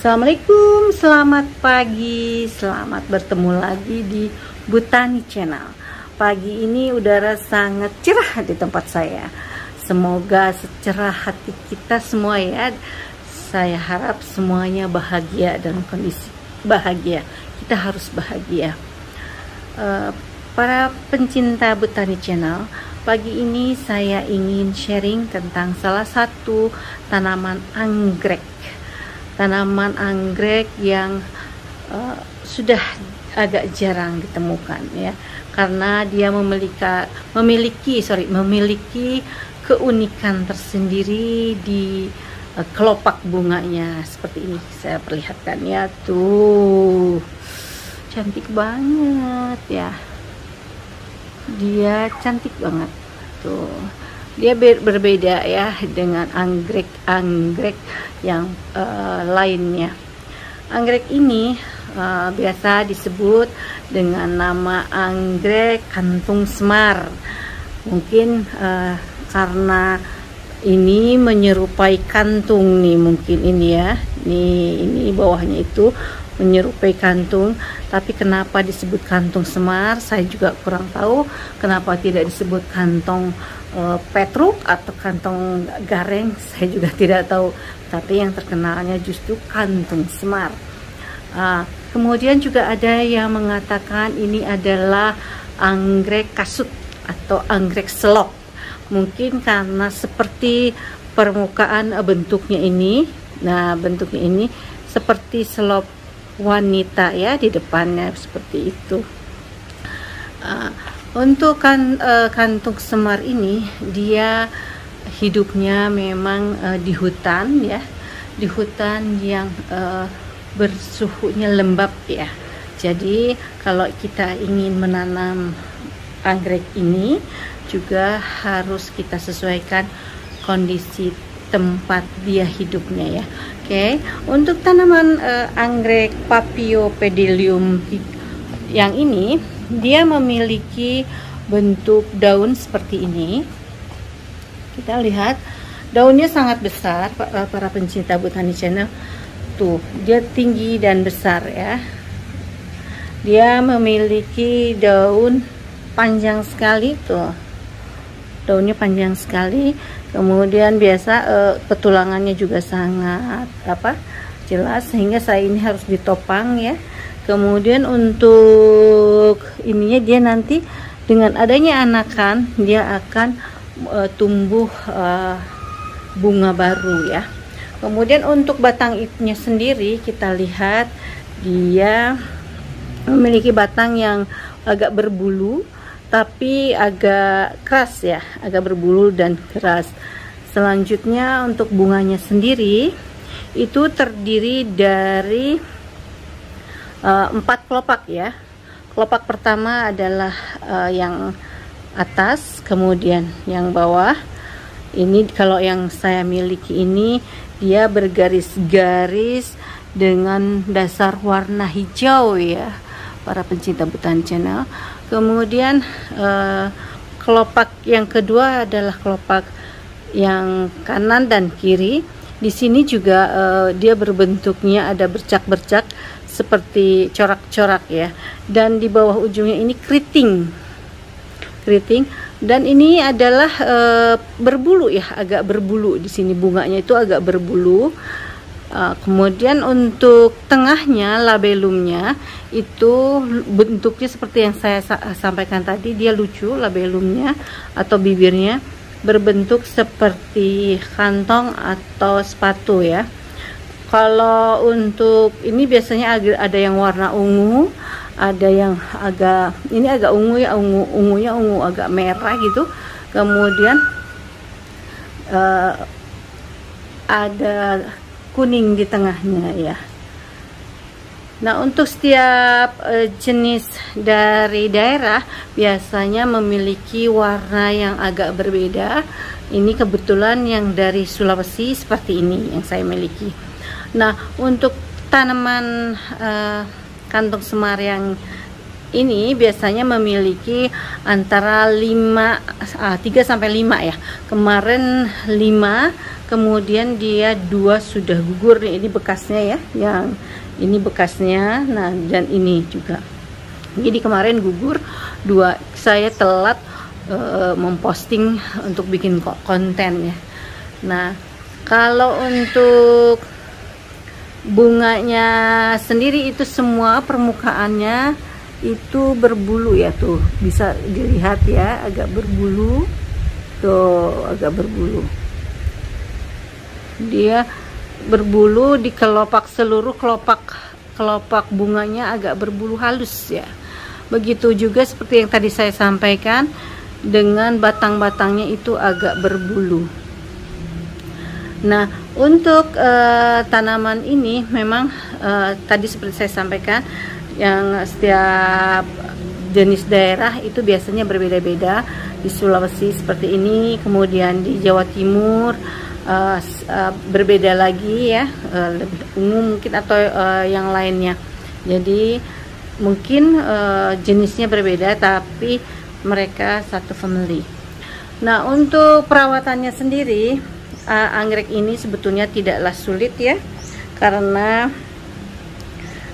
Assalamualaikum, selamat pagi, selamat bertemu lagi di Botani Channel. Pagi ini udara sangat cerah di tempat saya. Semoga secerah hati kita semua ya. Saya harap semuanya bahagia dalam kondisi bahagia. Kita harus bahagia. Para pencinta Botani Channel, pagi ini saya ingin sharing tentang salah satu tanaman anggrek. Tanaman anggrek yang sudah agak jarang ditemukan ya, karena dia memiliki keunikan tersendiri di kelopak bunganya. Seperti ini saya perlihatkan ya, tuh cantik banget ya, dia cantik banget tuh. Dia berbeda ya dengan anggrek yang lainnya. Anggrek ini biasa disebut dengan nama anggrek kantung semar. Mungkin karena ini menyerupai kantung nih, mungkin ini ya. Ini bawahnya itu menyerupai kantung, tapi kenapa disebut kantung semar saya juga kurang tahu. Kenapa tidak disebut kantong petruk atau kantong gareng saya juga tidak tahu, tapi yang terkenalnya justru kantung semar. Kemudian juga ada yang mengatakan ini adalah anggrek kasut atau anggrek selop, mungkin karena seperti permukaan bentuknya ini. Nah, bentuknya ini seperti selop wanita ya, di depannya seperti itu. Untuk kantung semar ini, dia hidupnya memang di hutan ya, di hutan yang bersuhunya lembab ya. Jadi kalau kita ingin menanam anggrek ini juga harus kita sesuaikan kondisi tempat dia hidupnya ya. Oke, untuk tanaman anggrek Paphiopedilum yang ini, dia memiliki bentuk daun seperti ini. Kita lihat daunnya sangat besar, para pencinta Botani Channel. Tuh, dia tinggi dan besar ya. Dia memiliki daun panjang sekali tuh. Daunnya panjang sekali. Kemudian biasa petulangannya juga sangat jelas, sehingga saya ini harus ditopang ya. Kemudian untuk ininya, dia nanti dengan adanya anakan dia akan tumbuh bunga baru ya. Kemudian untuk batang itunya sendiri, kita lihat dia memiliki batang yang agak berbulu tapi agak keras ya, agak berbulu dan keras. Selanjutnya untuk bunganya sendiri itu terdiri dari 4 kelopak ya. Kelopak pertama adalah yang atas, kemudian yang bawah. Ini kalau yang saya miliki ini, dia bergaris-garis dengan dasar warna hijau ya, para pencinta Botani Channel. Kemudian kelopak yang kedua adalah kelopak yang kanan dan kiri. Di sini juga dia berbentuknya ada bercak-bercak seperti corak-corak ya, dan di bawah ujungnya ini keriting, dan ini adalah berbulu ya, agak berbulu. Di sini bunganya itu agak berbulu. Kemudian untuk tengahnya, labellumnya itu bentuknya seperti yang saya sampaikan tadi, dia lucu. Labellumnya atau bibirnya berbentuk seperti kantong atau sepatu ya. Kalau untuk ini biasanya ada yang warna ungu, ada yang agak ungu ya, ungunya ungu agak merah gitu. Kemudian ada kuning di tengahnya ya. Nah, untuk setiap jenis dari daerah biasanya memiliki warna yang agak berbeda. Ini kebetulan yang dari Sulawesi seperti ini yang saya miliki. Nah, untuk tanaman kantung semar yang ini biasanya memiliki antara 3 sampai 5 ya. Kemarin 5, kemudian dia 2 sudah gugur nih, ini bekasnya ya, yang ini bekasnya. Nah, dan ini juga, jadi kemarin gugur 2. Saya telat memposting untuk bikin konten ya. Nah, kalau untuk bunganya sendiri itu semua permukaannya itu berbulu ya, tuh bisa dilihat ya, agak berbulu tuh, agak berbulu, dia berbulu di kelopak, seluruh kelopak bunganya agak berbulu halus ya. Begitu juga seperti yang tadi saya sampaikan, dengan batang-batangnya itu agak berbulu. Nah, untuk tanaman ini memang tadi seperti saya sampaikan, yang setiap jenis daerah itu biasanya berbeda-beda. Di Sulawesi seperti ini, kemudian di Jawa Timur berbeda lagi ya, lebih ungu mungkin, atau yang lainnya. Jadi mungkin jenisnya berbeda tapi mereka satu family. Nah, untuk perawatannya sendiri, anggrek ini sebetulnya tidaklah sulit ya, karena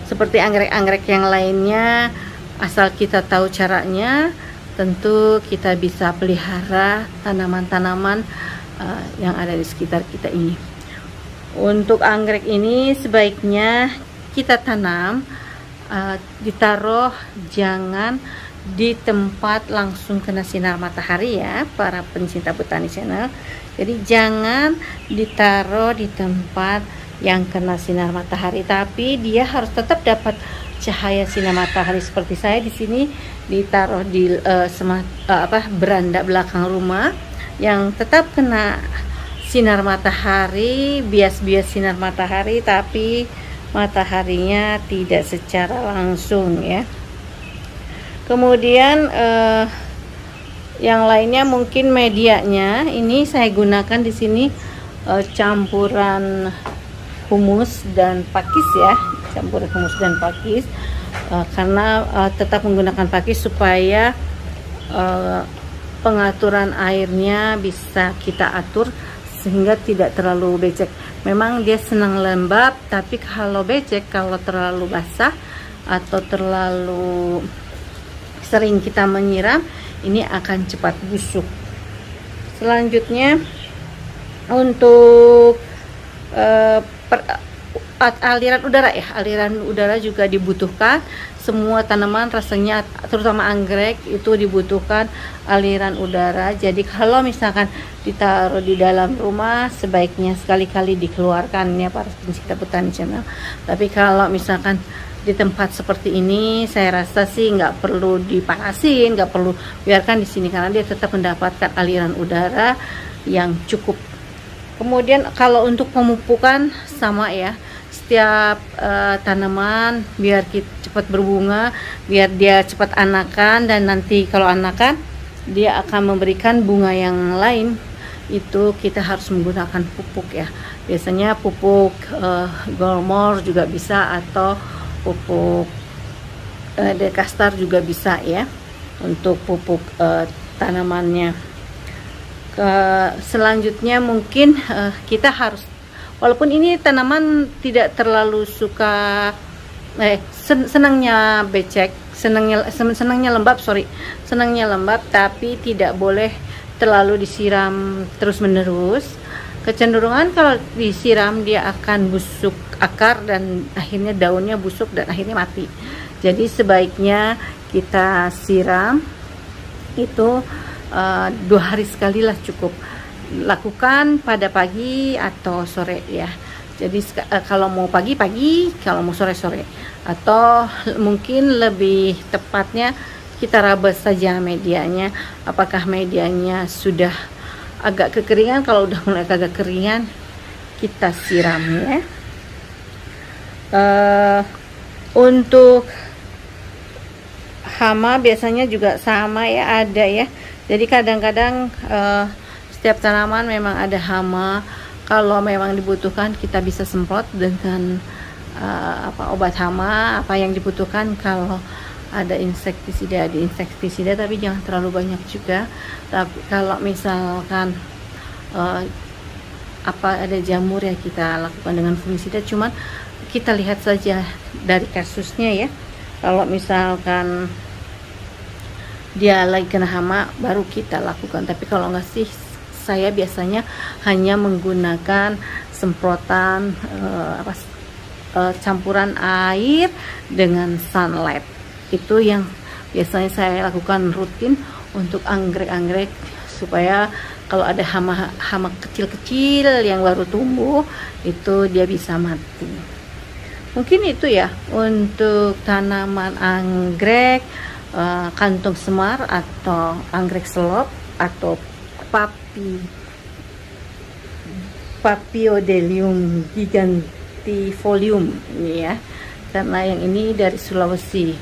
seperti anggrek-anggrek yang lainnya, asal kita tahu caranya, tentu kita bisa pelihara tanaman-tanaman yang ada di sekitar kita ini. Untuk anggrek ini sebaiknya kita tanam, ditaruh, jangan di tempat langsung kena sinar matahari ya, para pencinta botani channel. Jadi jangan ditaruh di tempat yang kena sinar matahari, tapi dia harus tetap dapat cahaya sinar matahari. Seperti saya di sini ditaruh di beranda belakang rumah yang tetap kena sinar matahari, bias-bias sinar matahari, tapi mataharinya tidak secara langsung ya. Kemudian yang lainnya mungkin medianya, ini saya gunakan di sini campuran humus dan pakis ya, campuran humus dan pakis, karena tetap menggunakan pakis supaya pengaturan airnya bisa kita atur sehingga tidak terlalu becek. Memang dia senang lembab, tapi kalau becek, kalau terlalu basah atau terlalu sering kita menyiram, ini akan cepat busuk. Selanjutnya untuk aliran udara ya, aliran udara juga dibutuhkan. Semua tanaman rasanya, terutama anggrek, itu dibutuhkan aliran udara. Jadi kalau misalkan ditaruh di dalam rumah, sebaiknya sekali-kali dikeluarkan ya, para pencinta botani channel. Tapi kalau misalkan di tempat seperti ini, saya rasa sih nggak perlu dipanasin, nggak perlu, biarkan di sini karena dia tetap mendapatkan aliran udara yang cukup. Kemudian kalau untuk pemupukan sama ya, setiap tanaman biar cepat berbunga, biar dia cepat anakan, dan nanti kalau anakan dia akan memberikan bunga yang lain, itu kita harus menggunakan pupuk ya. Biasanya pupuk Gomor juga bisa, atau pupuk Dekastar juga bisa ya, untuk pupuk tanamannya. Selanjutnya mungkin kita harus, walaupun ini tanaman tidak terlalu suka senangnya becek, senangnya lembab, senangnya lembab, tapi tidak boleh terlalu disiram terus menerus. Kecenderungan kalau disiram dia akan busuk akar dan akhirnya daunnya busuk dan akhirnya mati. Jadi sebaiknya kita siram itu 2 hari sekali lah cukup. Lakukan pada pagi atau sore ya. Jadi kalau mau pagi, kalau mau sore, atau mungkin lebih tepatnya kita raba saja medianya. Apakah medianya sudah agak kekeringan? Kalau udah mulai agak kekeringan, kita siram ya. Untuk hama biasanya juga sama ya, ada ya. Jadi kadang-kadang setiap tanaman memang ada hama. Kalau memang dibutuhkan, kita bisa semprot dengan obat hama, apa yang dibutuhkan. Kalau ada insektisida, tapi jangan terlalu banyak juga. Tapi kalau misalkan apa ada jamur ya kita lakukan dengan fungisida, cuman kita lihat saja dari kasusnya ya. Kalau misalkan dia lagi kena hama baru kita lakukan, tapi kalau nggak sih saya biasanya hanya menggunakan semprotan campuran air dengan sunlight. Itu yang biasanya saya lakukan rutin untuk anggrek-anggrek, supaya kalau ada hama kecil-kecil yang baru tumbuh itu dia bisa mati. Mungkin itu ya untuk tanaman anggrek, kantung semar atau anggrek selop atau Paphiodelium gigantifolium ini ya, karena yang ini dari Sulawesi.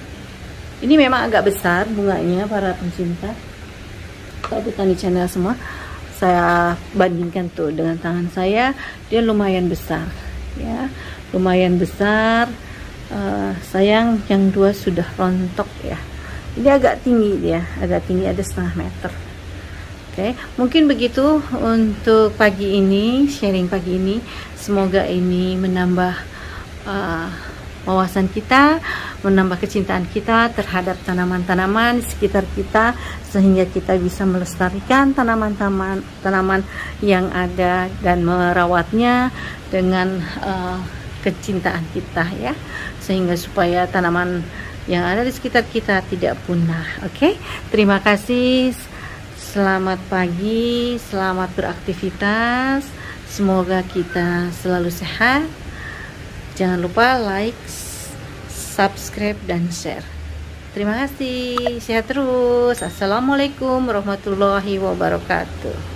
Ini memang agak besar bunganya para pencinta Botani Channel semua. Saya bandingkan tuh dengan tangan saya, dia lumayan besar ya, lumayan besar. Sayang yang dua sudah rontok ya. Ini agak tinggi, dia agak tinggi, ada 1,5 meter. Oke, mungkin begitu untuk pagi ini, sharing pagi ini. Semoga ini menambah wawasan kita, menambah kecintaan kita terhadap tanaman-tanaman di sekitar kita, sehingga kita bisa melestarikan tanaman yang ada dan merawatnya dengan kecintaan kita ya, sehingga supaya tanaman yang ada di sekitar kita tidak punah. Oke, terima kasih. Selamat pagi, selamat beraktivitas. Semoga kita selalu sehat. Jangan lupa like, subscribe, dan share. Terima kasih. Sehat terus. Assalamualaikum warahmatullahi wabarakatuh.